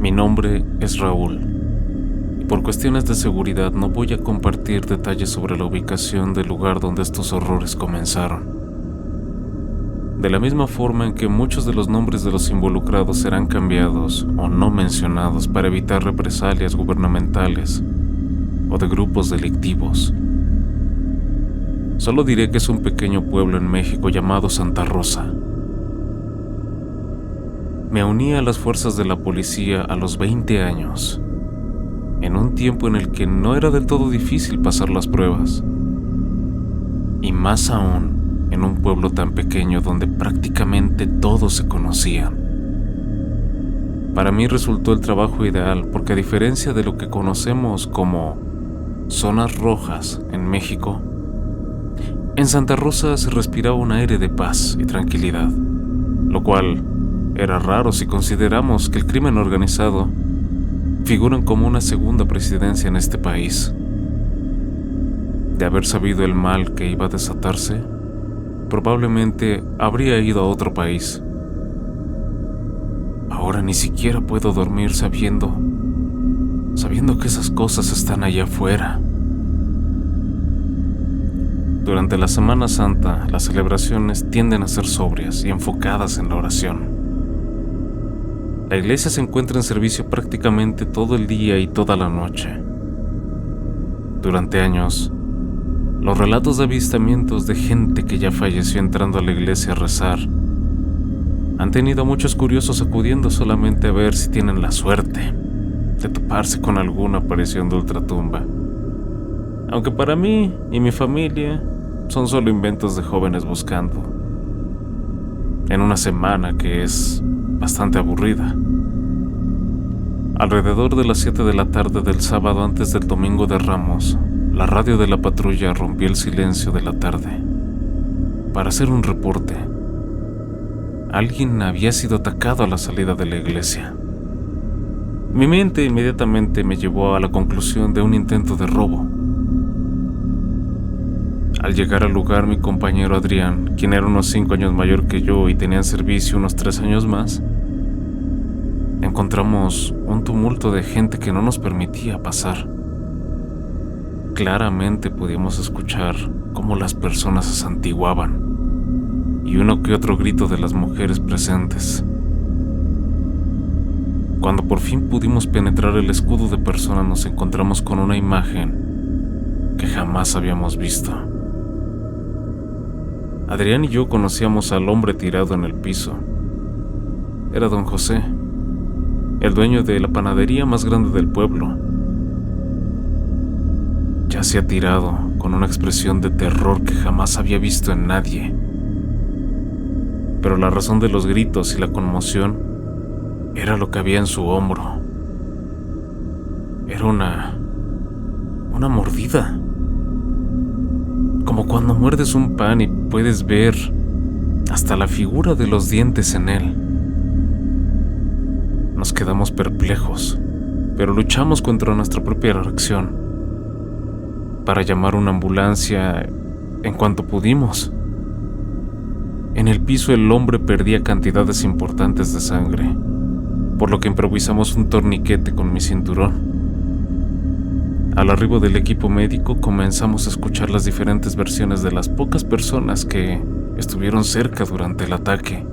Mi nombre es Raúl, y por cuestiones de seguridad no voy a compartir detalles sobre la ubicación del lugar donde estos horrores comenzaron. De la misma forma en que muchos de los nombres de los involucrados serán cambiados o no mencionados para evitar represalias gubernamentales o de grupos delictivos. Solo diré que es un pequeño pueblo en México llamado Santa Rosa. Me uní a las fuerzas de la policía a los 20 años, en un tiempo en el que no era del todo difícil pasar las pruebas, y más aún en un pueblo tan pequeño donde prácticamente todos se conocían. Para mí resultó el trabajo ideal porque, a diferencia de lo que conocemos como zonas rojas en México, en Santa Rosa se respiraba un aire de paz y tranquilidad, lo cual era raro si consideramos que el crimen organizado figuran como una segunda presidencia en este país. De haber sabido el mal que iba a desatarse, probablemente habría ido a otro país. Ahora ni siquiera puedo dormir sabiendo que esas cosas están allá afuera. Durante la Semana Santa, las celebraciones tienden a ser sobrias y enfocadas en la oración. La iglesia se encuentra en servicio prácticamente todo el día y toda la noche. Durante años, los relatos de avistamientos de gente que ya falleció entrando a la iglesia a rezar han tenido a muchos curiosos acudiendo solamente a ver si tienen la suerte de toparse con alguna aparición de ultratumba. Aunque para mí y mi familia son solo inventos de jóvenes buscando. En una semana que es bastante aburrida. Alrededor de las 7 de la tarde del sábado antes del Domingo de Ramos, la radio de la patrulla rompió el silencio de la tarde para hacer un reporte. Alguien había sido atacado a la salida de la iglesia. Mi mente inmediatamente me llevó a la conclusión de un intento de robo. Al llegar al lugar, mi compañero Adrián, quien era unos 5 años mayor que yo y tenía en servicio unos 3 años más, encontramos un tumulto de gente que no nos permitía pasar. Claramente podíamos escuchar cómo las personas se santiguaban y uno que otro grito de las mujeres presentes. Cuando por fin pudimos penetrar el escudo de persona, nos encontramos con una imagen que jamás habíamos visto. Adrián y yo conocíamos al hombre tirado en el piso. Era don José, el dueño de la panadería más grande del pueblo. Yacía tirado, con una expresión de terror que jamás había visto en nadie. Pero la razón de los gritos y la conmoción era lo que había en su hombro. Era una mordida. Como cuando muerdes un pan y puedes ver hasta la figura de los dientes en él. Nos quedamos perplejos, pero luchamos contra nuestra propia reacción para llamar una ambulancia en cuanto pudimos. En el piso el hombre perdía cantidades importantes de sangre, por lo que improvisamos un torniquete con mi cinturón. Al arribo del equipo médico comenzamos a escuchar las diferentes versiones de las pocas personas que estuvieron cerca durante el ataque.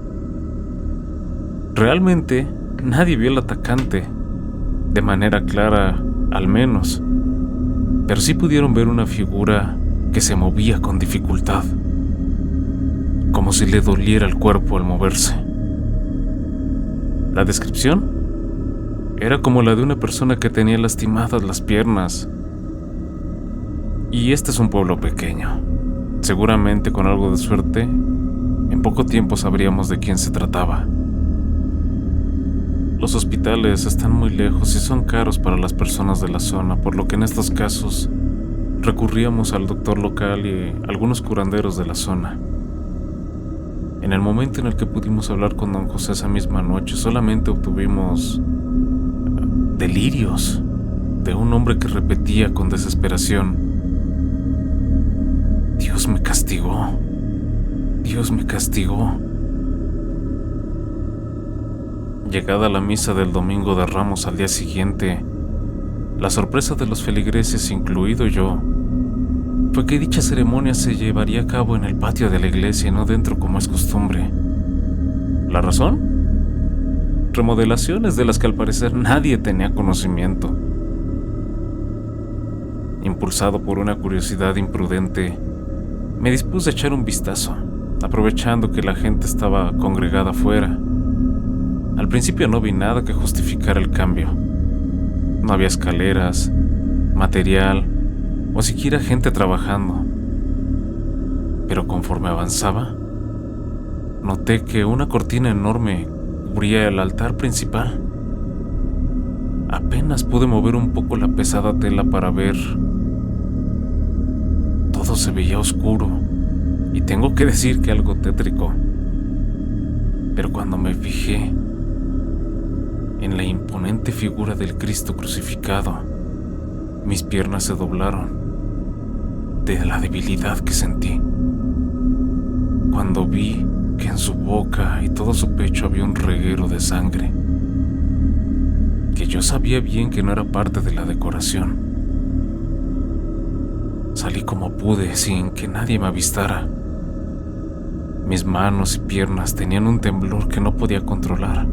Realmente nadie vio al atacante, de manera clara al menos, pero sí pudieron ver una figura que se movía con dificultad, como si le doliera el cuerpo al moverse. La descripción era como la de una persona que tenía lastimadas las piernas. Y este es un pueblo pequeño. Seguramente con algo de suerte, en poco tiempo sabríamos de quién se trataba. Los hospitales están muy lejos y son caros para las personas de la zona, por lo que en estos casos recurríamos al doctor local y algunos curanderos de la zona. En el momento en el que pudimos hablar con don José esa misma noche, solamente obtuvimos delirios de un hombre que repetía con desesperación: Dios me castigó, Dios me castigó. Llegada la misa del Domingo de Ramos al día siguiente, la sorpresa de los feligreses, incluido yo, fue que dicha ceremonia se llevaría a cabo en el patio de la iglesia y no dentro como es costumbre. ¿La razón? Remodelaciones de las que al parecer nadie tenía conocimiento. Impulsado por una curiosidad imprudente, me dispuse a echar un vistazo, aprovechando que la gente estaba congregada afuera. Al principio no vi nada que justificara el cambio. No había escaleras, material o siquiera gente trabajando. Pero conforme avanzaba, noté que una cortina enorme cubría el altar principal. Apenas pude mover un poco la pesada tela para ver. Todo se veía oscuro, y tengo que decir que algo tétrico. Pero cuando me fijé en la imponente figura del Cristo crucificado, mis piernas se doblaron de la debilidad que sentí. Cuando vi que en su boca y todo su pecho había un reguero de sangre, que yo sabía bien que no era parte de la decoración. Salí como pude sin que nadie me avistara. Mis manos y piernas tenían un temblor que no podía controlar,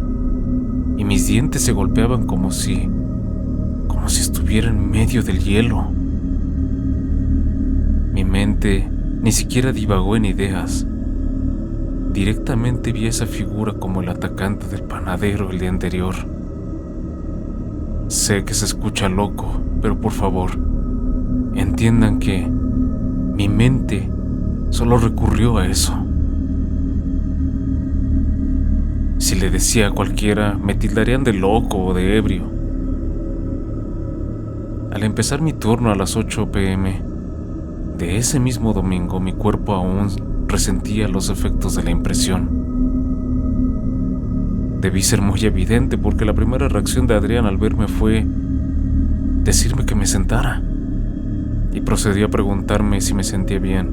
y mis dientes se golpeaban como si estuviera en medio del hielo. Mi mente ni siquiera divagó en ideas. Directamente vi a esa figura como el atacante del panadero el día anterior. Sé que se escucha loco, pero por favor, entiendan que mi mente solo recurrió a eso. Si le decía a cualquiera, me tildarían de loco o de ebrio. Al empezar mi turno a las 8 p.m. de ese mismo domingo, mi cuerpo aún resentía los efectos de la impresión. Debí ser muy evidente porque la primera reacción de Adrián al verme fue decirme que me sentara, y procedió a preguntarme si me sentía bien.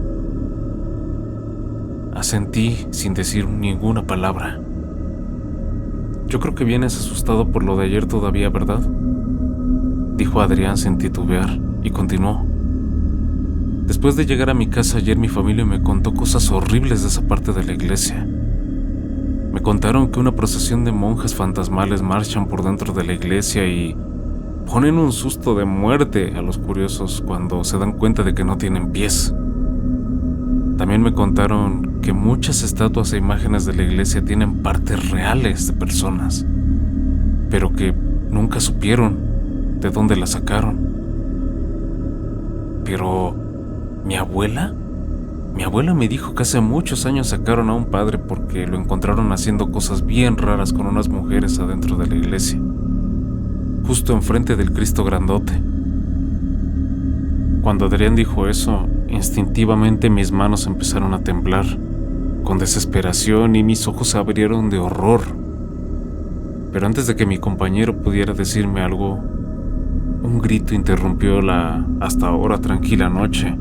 Asentí sin decir ninguna palabra. Yo creo que vienes asustado por lo de ayer todavía, ¿verdad?, dijo Adrián sin titubear, y continuó. Después de llegar a mi casa ayer, mi familia me contó cosas horribles de esa parte de la iglesia. Me contaron que una procesión de monjas fantasmales marchan por dentro de la iglesia y ponen un susto de muerte a los curiosos cuando se dan cuenta de que no tienen pies. También me contaron que muchas estatuas e imágenes de la iglesia tienen partes reales de personas, pero que nunca supieron de dónde las sacaron. Pero ¿mi abuela? Mi abuela me dijo que hace muchos años sacaron a un padre porque lo encontraron haciendo cosas bien raras con unas mujeres adentro de la iglesia, justo enfrente del Cristo grandote. Cuando Adrián dijo eso, instintivamente mis manos empezaron a temblar con desesperación y mis ojos se abrieron de horror. Pero antes de que mi compañero pudiera decirme algo, un grito interrumpió la hasta ahora tranquila noche.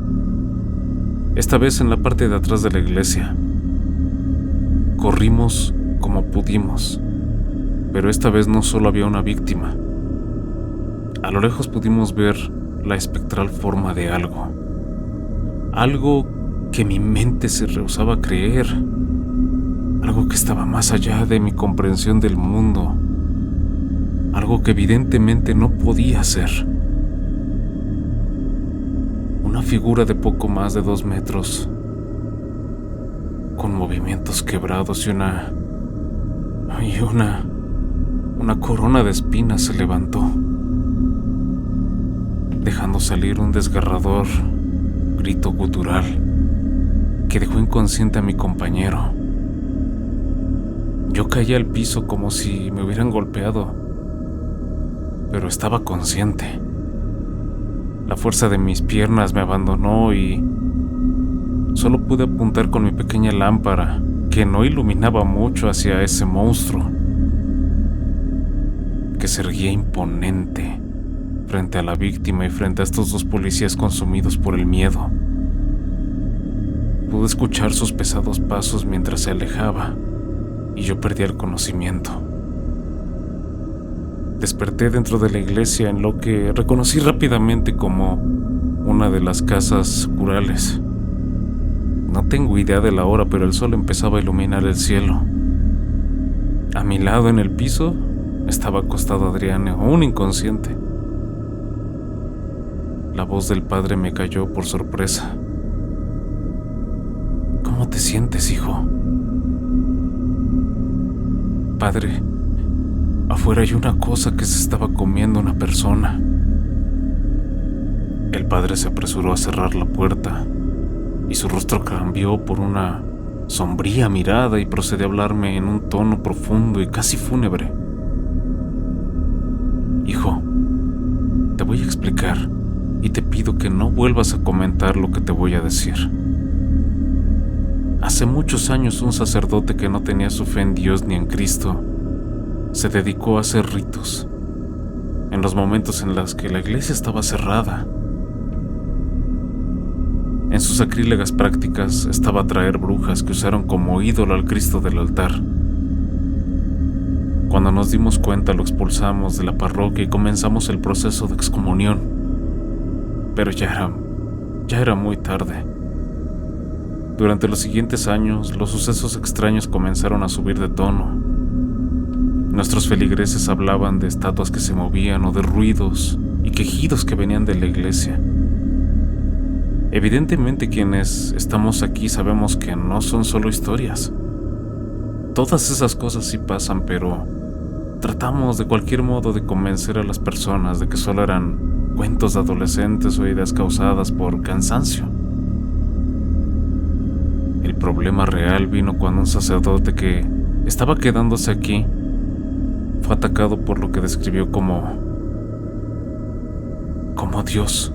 Esta vez en la parte de atrás de la iglesia. Corrimos como pudimos, pero esta vez no solo había una víctima. A lo lejos pudimos ver la espectral forma de algo. Algo que mi mente se rehusaba a creer. Algo que estaba más allá de mi comprensión del mundo. Algo que evidentemente no podía ser. Una figura de poco más de 2 metros, con movimientos quebrados y una corona de espinas se levantó, dejando salir un desgarrador grito gutural que dejó inconsciente a mi compañero. Yo caí al piso como si me hubieran golpeado, pero estaba consciente. La fuerza de mis piernas me abandonó y solo pude apuntar con mi pequeña lámpara, que no iluminaba mucho, hacia ese monstruo que se erguía imponente frente a la víctima y frente a estos 2 policías consumidos por el miedo. Pude escuchar sus pesados pasos mientras se alejaba y yo perdía el conocimiento. Desperté dentro de la iglesia en lo que reconocí rápidamente como una de las casas curales. No tengo idea de la hora, pero el sol empezaba a iluminar el cielo. A mi lado en el piso estaba acostado Adrián, aún inconsciente. La voz del padre me cayó por sorpresa. ¿Cómo te sientes, hijo? Padre, afuera hay una cosa que se estaba comiendo una persona. El padre se apresuró a cerrar la puerta y su rostro cambió por una sombría mirada y procedió a hablarme en un tono profundo y casi fúnebre. Hijo, te voy a explicar y te pido que no vuelvas a comentar lo que te voy a decir. Hace muchos años un sacerdote que no tenía su fe en Dios ni en Cristo se dedicó a hacer ritos en los momentos en los que la iglesia estaba cerrada. En sus sacrílegas prácticas estaba traer brujas que usaron como ídolo al Cristo del altar. Cuando nos dimos cuenta lo expulsamos de la parroquia y comenzamos el proceso de excomunión. Pero ya era muy tarde. Durante los siguientes años, los sucesos extraños comenzaron a subir de tono. Nuestros feligreses hablaban de estatuas que se movían o de ruidos y quejidos que venían de la iglesia. Evidentemente quienes estamos aquí sabemos que no son solo historias. Todas esas cosas sí pasan, pero tratamos de cualquier modo de convencer a las personas de que solo eran cuentos de adolescentes o ideas causadas por cansancio. El problema real vino cuando un sacerdote que estaba quedándose aquí fue atacado por lo que describió como Dios.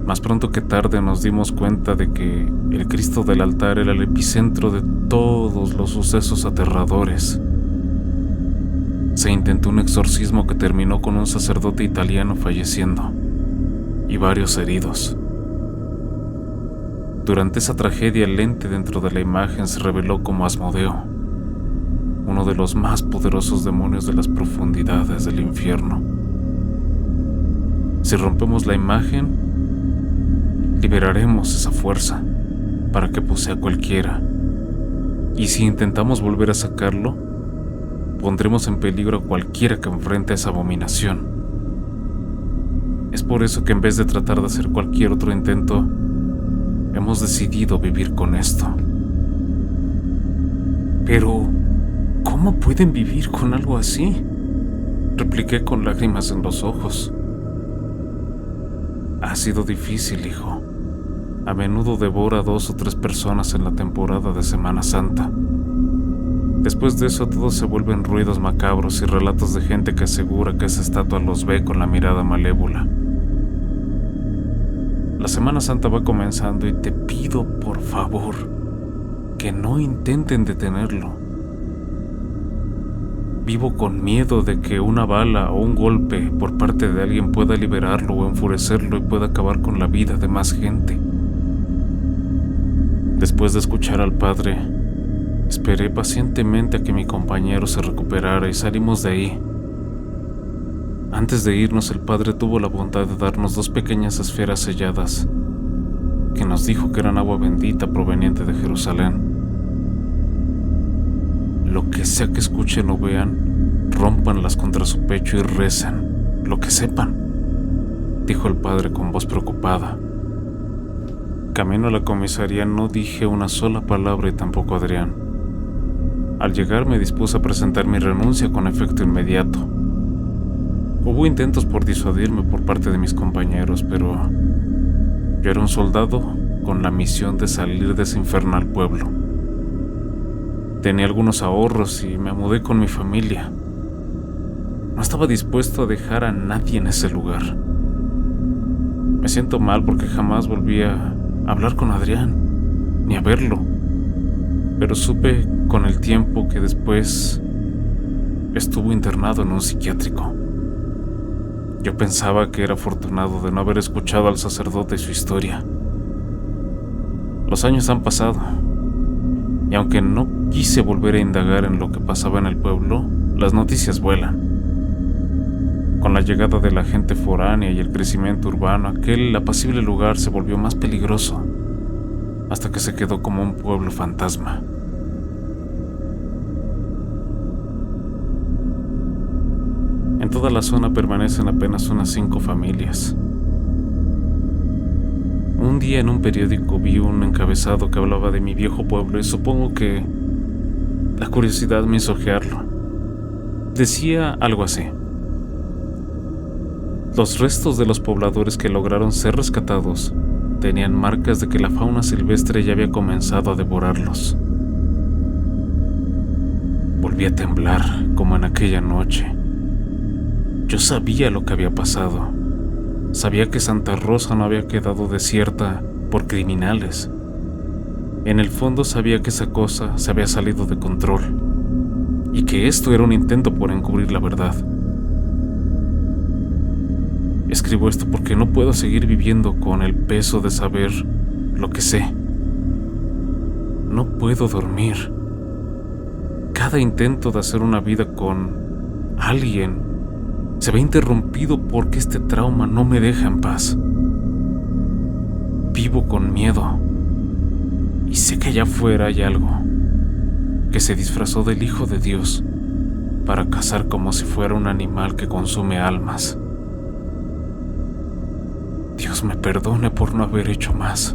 Más pronto que tarde nos dimos cuenta de que el Cristo del altar era el epicentro de todos los sucesos aterradores. Se intentó un exorcismo que terminó con un sacerdote italiano falleciendo y varios heridos. Durante esa tragedia, el ente dentro de la imagen se reveló como Asmodeo, uno de los más poderosos demonios de las profundidades del infierno. Si rompemos la imagen, liberaremos esa fuerza para que posea cualquiera. Y si intentamos volver a sacarlo, pondremos en peligro a cualquiera que enfrente esa abominación. Es por eso que en vez de tratar de hacer cualquier otro intento, hemos decidido vivir con esto. Pero, ¿cómo pueden vivir con algo así?, repliqué con lágrimas en los ojos. Ha sido difícil, hijo. A menudo devora a 2 o 3 personas en la temporada de Semana Santa. Después de eso todo se vuelven ruidos macabros y relatos de gente que asegura que esa estatua los ve con la mirada malévola. La Semana Santa va comenzando y te pido, por favor, que no intenten detenerlo. Vivo con miedo de que una bala o un golpe por parte de alguien pueda liberarlo o enfurecerlo y pueda acabar con la vida de más gente. Después de escuchar al padre, esperé pacientemente a que mi compañero se recuperara y salimos de ahí. Antes de irnos, el padre tuvo la bondad de darnos 2 pequeñas esferas selladas, que nos dijo que eran agua bendita proveniente de Jerusalén. Lo que sea que escuchen o vean, rómpanlas contra su pecho y recen, lo que sepan, dijo el padre con voz preocupada. Camino a la comisaría no dije una sola palabra y tampoco Adrián. Al llegar me dispuse a presentar mi renuncia con efecto inmediato. Hubo intentos por disuadirme por parte de mis compañeros, pero yo era un soldado con la misión de salir de ese infernal pueblo. Tenía algunos ahorros y me mudé con mi familia. No estaba dispuesto a dejar a nadie en ese lugar. Me siento mal porque jamás volví a hablar con Adrián, ni a verlo. Pero supe con el tiempo que después estuvo internado en un psiquiátrico. Yo pensaba que era afortunado de no haber escuchado al sacerdote y su historia. Los años han pasado, y aunque no quise volver a indagar en lo que pasaba en el pueblo, las noticias vuelan. Con la llegada de la gente foránea y el crecimiento urbano, aquel apacible lugar se volvió más peligroso, hasta que se quedó como un pueblo fantasma. En toda la zona permanecen apenas unas 5 familias. Un día en un periódico vi un encabezado que hablaba de mi viejo pueblo y supongo que la curiosidad me hizo ojearlo. Decía algo así: los restos de los pobladores que lograron ser rescatados tenían marcas de que la fauna silvestre ya había comenzado a devorarlos. Volví a temblar como en aquella noche. Yo sabía lo que había pasado. Sabía que Santa Rosa no había quedado desierta por criminales. En el fondo sabía que esa cosa se había salido de control y que esto era un intento por encubrir la verdad. Escribo esto porque no puedo seguir viviendo con el peso de saber lo que sé. No puedo dormir. Cada intento de hacer una vida con alguien se ve interrumpido porque este trauma no me deja en paz. Vivo con miedo y sé que allá afuera hay algo que se disfrazó del Hijo de Dios para cazar como si fuera un animal que consume almas. Dios me perdone por no haber hecho más.